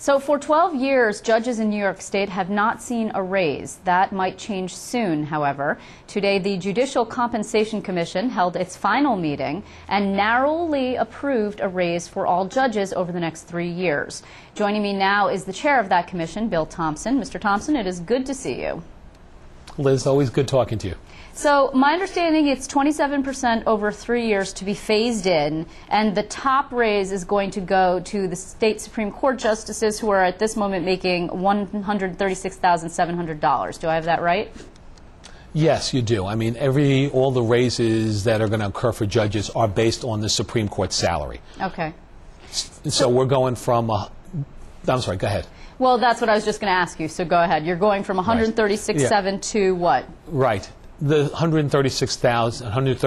So for 12 years, judges in New York State have not seen a raise. That might change soon, however. Today, the Judicial Compensation Commission held its final meeting and narrowly approved a raise for all judges over the next 3 years. Joining me now is the chair of that commission, Bill Thompson. Mr. Thompson, it is good to see you. Liz, always good talking to you. So my understanding, it's 27% over 3 years to be phased in, and the top raise is going to go to the state Supreme Court justices who are at this moment making $136,700. Do I have that right? Yes, you do. I mean, all the raises that are going to occur for judges are based on the Supreme Court salary. Okay. So we're going from, I'm sorry, go ahead. Well, that's what I was just going to ask you, so go ahead. You're going from 136,700 to what? Right. The 136,700,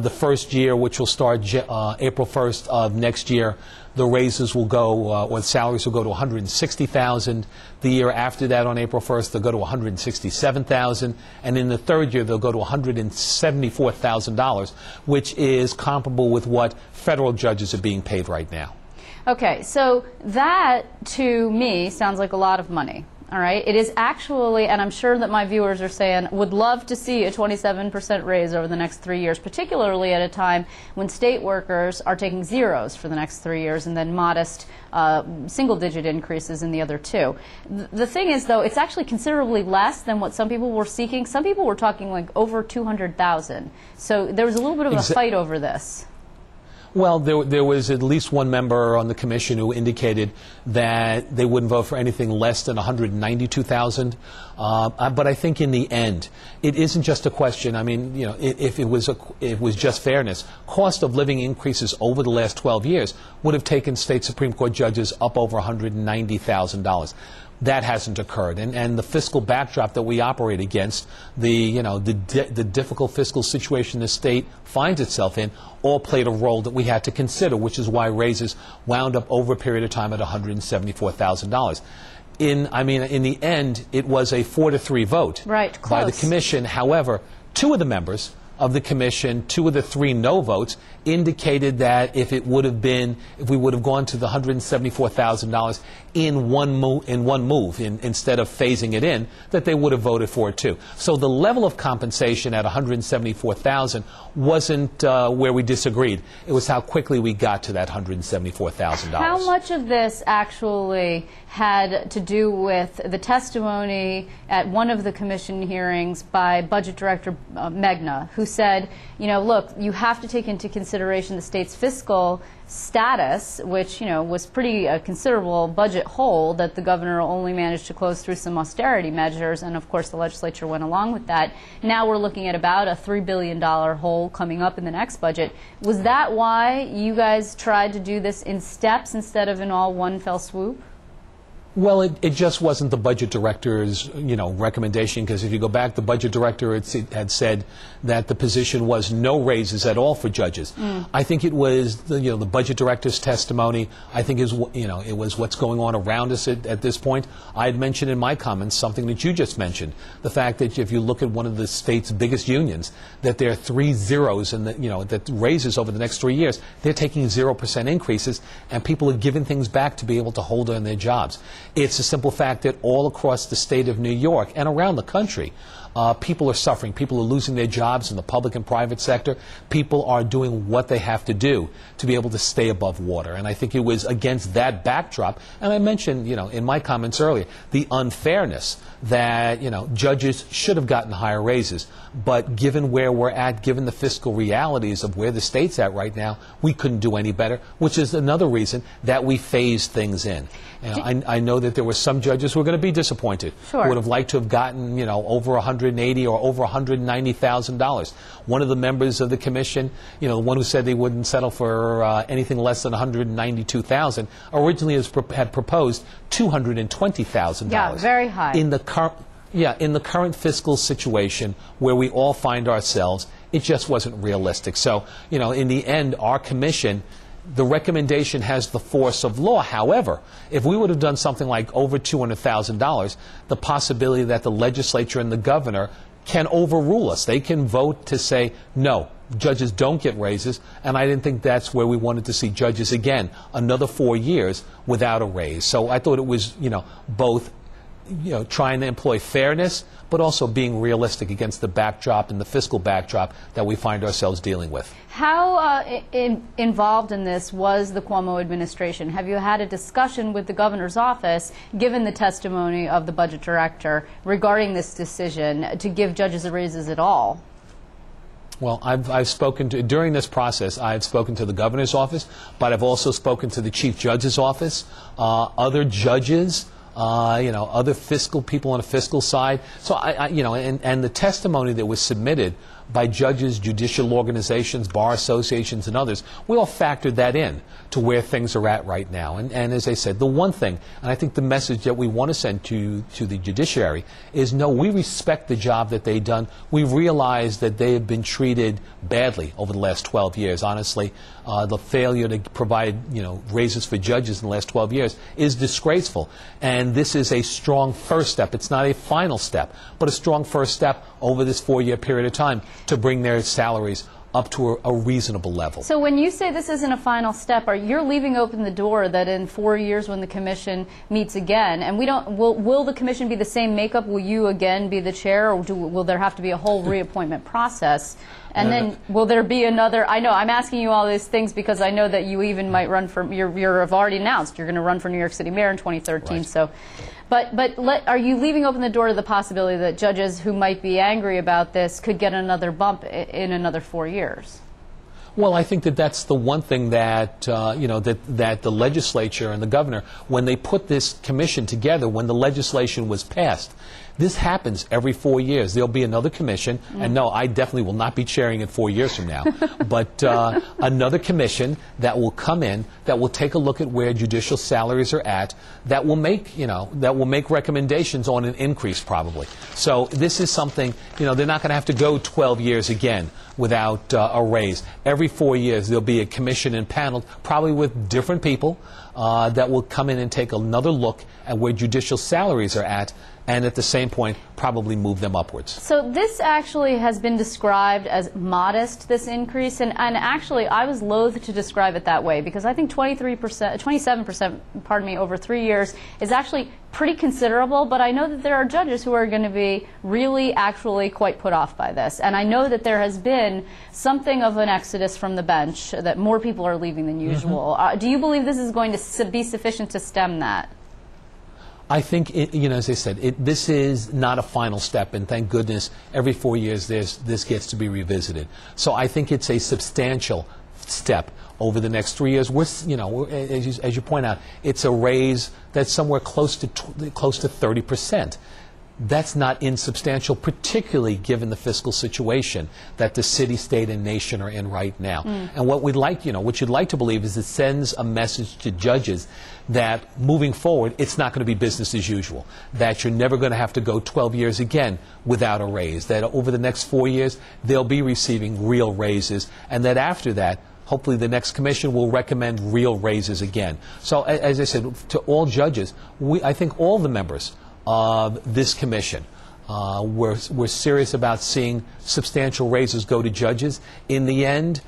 the first year, which will start April 1st of next year, the raises will go, or salaries will go to 160,000. The year after that, on April 1st, they'll go to 167,000, and in the third year, they'll go to $174,000, which is comparable with what federal judges are being paid right now. Okay, so that, to me, sounds like a lot of money. All right, it is actually, and I'm sure that my viewers are saying, would love to see a 27% raise over the next 3 years, particularly at a time when state workers are taking zeros for the next 3 years and then modest single-digit increases in the other two. The thing is, though, it's actually considerably less than what some people were seeking. Some people were talking like over 200,000. So there was a little bit of a fight over this. Well, there was at least one member on the commission who indicated that they wouldn't vote for anything less than 192,000. But I think in the end, it isn't just a question. I mean, you know, if it was just fairness, cost of living increases over the last 12 years would have taken state Supreme Court judges up over $190,000. That hasn't occurred, and the fiscal backdrop that we operate against, the difficult fiscal situation the state finds itself in, all played a role that we had to consider, which is why raises wound up over a period of time at $174,000. In the end, it was a 4-3 vote by the commission. However, two of the members of the commission, 2 of the 3 no votes, indicated that if we would have gone to the $174,000 in one move, instead of phasing it in, that they would have voted for it too. So the level of compensation at $174,000 wasn't where we disagreed. It was how quickly we got to that $174,000. How much of this actually had to do with the testimony at one of the commission hearings by Budget Director Megna, who said, you know, look, you have to take into consideration the state's fiscal status, which, you know, was pretty considerable budget hole that the governor only managed to close through some austerity measures, and of course the legislature went along with that. Now we're looking at about a $3 billion hole coming up in the next budget. Was that why you guys tried to do this in steps instead of in all one fell swoop? Well, it just wasn't the budget director's, recommendation, because if you go back, the budget director had said that the position was no raises at all for judges. I think it was the budget director's testimony. I think it was what's going on around us at this point. I had mentioned in my comments something that you just mentioned, the fact that if you look at one of the state's biggest unions, that there are 3 zeros and that raises over the next 3 years, they're taking 0% increases, and people are giving things back to be able to hold on their jobs. It's a simple fact that all across the state of New York and around the country, people are suffering. People are losing their jobs in the public and private sector. People are doing what they have to do to be able to stay above water. And I think it was against that backdrop, and I mentioned, in my comments earlier, the unfairness that, judges should have gotten higher raises. But given where we're at, given the fiscal realities of where the state's at right now, we couldn't do any better, which is another reason that we phased things in. I know that there were some judges who were going to be disappointed, who would have liked to have gotten, over $180,000 or over $190,000. One of the members of the commission, the one who said they wouldn't settle for anything less than $192,000, originally had proposed $220,000. Yeah, very high. In the current fiscal situation where we all find ourselves, it just wasn't realistic. So, in the end, our commission, the recommendation has the force of law. However, if we would have done something like over $200,000, the possibility that the legislature and the governor can overrule us. They can vote to say, no, judges don't get raises, and I didn't think that's where we wanted to see judges again, another 4 years without a raise. So I thought it was, both trying to employ fairness, but also being realistic against the backdrop and the fiscal backdrop that we find ourselves dealing with. How involved in this was the Cuomo administration? Have you had a discussion with the governor's office, given the testimony of the budget director, regarding this decision to give judges raises at all? Well, I've spoken to, during this process, I've spoken to the governor's office, but I've also spoken to the chief judge's office, other judges, other fiscal people on the fiscal side. So and the testimony that was submitted by judges, judicial organizations, bar associations, and others, we all factored that in to where things are at right now. And as I said, the one thing, and I think the message that we want to send to the judiciary is, no, we respect the job that they've done. We realize that they have been treated badly over the last 12 years. Honestly, the failure to provide, raises for judges in the last 12 years is disgraceful. And this is a strong first step. It's not a final step, but a strong first step over this 4-year period of time to bring their salaries up to a reasonable level. So when you say this isn't a final step, you're leaving open the door that in 4 years when the commission meets again, and will the commission be the same makeup? Will you again be the chair, or will there have to be a whole reappointment process? And then will there be another? I know I'm asking you all these things because I know that you even might run for, you've already announced you're going to run for New York City mayor in 2013. Right. So, are you leaving open the door to the possibility that judges who might be angry about this could get another bump in another 4 years? Well, I think that that's the one thing that, that the legislature and the governor, when they put this commission together, when the legislation was passed, this happens every 4 years. There'll be another commission, and no, I definitely will not be chairing it 4 years from now, but another commission that will come in, that will take a look at where judicial salaries are at, that will make, that will make recommendations on an increase probably. So this is something, they're not going to have to go 12 years again without a raise. Every 4 years there'll be a commission and panel, probably with different people, that will come in and take another look at where judicial salaries are at, and at the same point probably move them upwards. So this actually has been described as modest, this increase, and actually I was loath to describe it that way, because I think 27%, pardon me, over 3 years is actually pretty considerable, but I know that there are judges who are going to be really actually quite put off by this, and I know that there has been something of an exodus from the bench, that more people are leaving than usual. Do you believe this is going to be sufficient to stem that? I think, as I said, this is not a final step, and thank goodness every 4 years this gets to be revisited. So I think it's a substantial step over the next 3 years. As you point out, it's a raise that's somewhere close to 30%. That's not insubstantial, particularly given the fiscal situation that the city, state, and nation are in right now. And what we'd like, what you'd like to believe is it sends a message to judges that moving forward, it's not going to be business as usual, that you're never going to have to go 12 years again without a raise, that over the next 4 years, they'll be receiving real raises, and that after that, hopefully the next commission will recommend real raises again. So as I said, to all judges, I think all the members of this commission, we're serious about seeing substantial raises go to judges. In the end,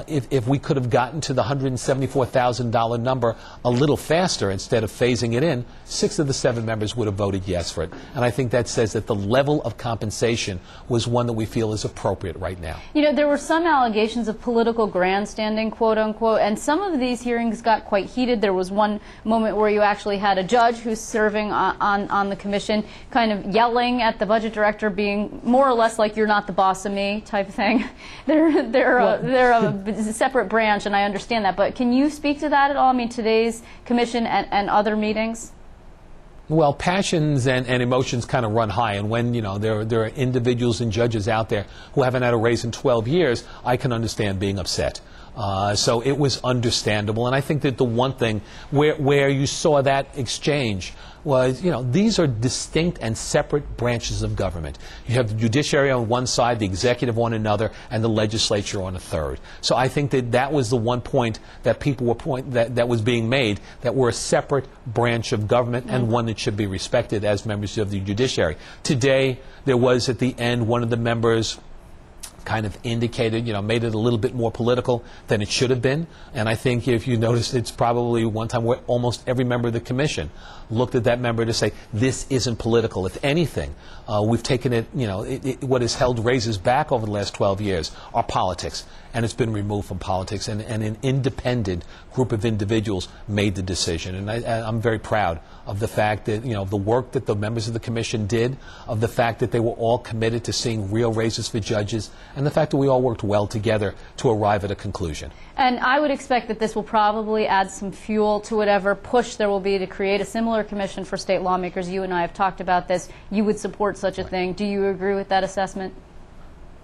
if we could have gotten to the $174,000 number a little faster instead of phasing it in, 6 of the 7 members would have voted yes for it. And I think that says that the level of compensation was one that we feel is appropriate right now. There were some allegations of political grandstanding, quote unquote, and some of these hearings got quite heated. There was one moment where you actually had a judge who's serving on the commission kind of yelling at the budget director, being more or less like, "You're not the boss of me" type thing. They're a separate branch, and I understand that, but can you speak to that at all? I mean, today's commission and other meetings? Well, passions and emotions kind of run high, and when there are individuals and judges out there who haven't had a raise in 12 years, I can understand being upset. So it was understandable, and I think that the one thing where you saw that exchange was, these are distinct and separate branches of government. You have the judiciary on one side, the executive on another, and the legislature on a third. So I think that that was the one point that people were that was being made, that we're a separate branch of government and one that should be respected as members of the judiciary. Today, there was at the end one of the members kind of indicated, made it a little bit more political than it should have been. And I think if you notice, it's probably one time where almost every member of the commission looked at that member to say, this isn't political. If anything, we've taken it, what has held raises back over the last 12 years are politics. And it's been removed from politics. And an independent group of individuals made the decision. And I'm very proud of the fact that, the work that the members of the commission did, of the fact that they were all committed to seeing real raises for judges, and the fact that we all worked well together to arrive at a conclusion. And I would expect that this will probably add some fuel to whatever push there will be to create a similar commission for state lawmakers. You and I have talked about this. You would support such a thing. Do you agree with that assessment?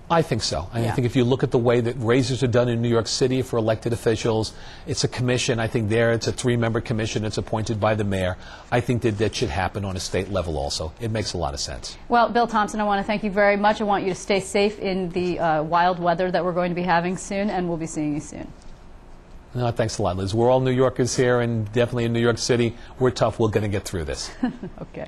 I think so. I think if you look at the way that raises are done in New York City for elected officials, it's a commission. I think there it's a 3-member commission that's appointed by the mayor. I think that that should happen on a state level also. It makes a lot of sense. Well, Bill Thompson, I want to thank you very much. I want you to stay safe in the wild weather that we're going to be having soon, and we'll be seeing you soon. No, thanks a lot, Liz. We're all New Yorkers here, and definitely in New York City. We're tough. We're going to get through this. Okay.